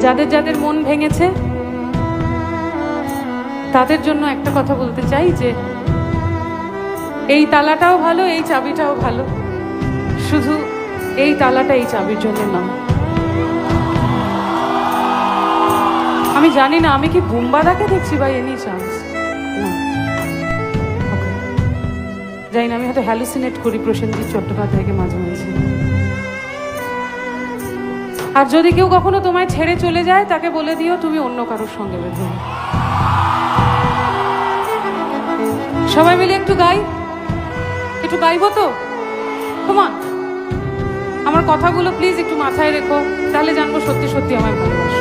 যাদের যাদের মন ভেঙেছে তাদের জন্য একটা কথা বলতে চাই যে এই তালাটাও ভালো, এই চাবিটাও ভালো, শুধু এই তালাটা এই চাবির জন্য নয়। আমি জানি না আমি কি বুম্বাদাকে দেখছি বা এনি চান্স, না জানি না, আমি হয়তো হ্যালুসিনেট করি প্রসেনজিৎ চট্টোপাধ্যায়কে মাঝে মাঝে। আর যদি কেউ কখনো তোমায় ছেড়ে চলে যায় তাকে বলে দিও তুমি অন্য কারোর সঙ্গে বেঁধে। সবাই মিলে একটু গাই, একটু গাইবো তো? কমান, আমার কথাগুলো প্লিজ একটু মাথায় রেখো, তাহলে জানবো সত্যি সত্যি আমার ভালোবাসা।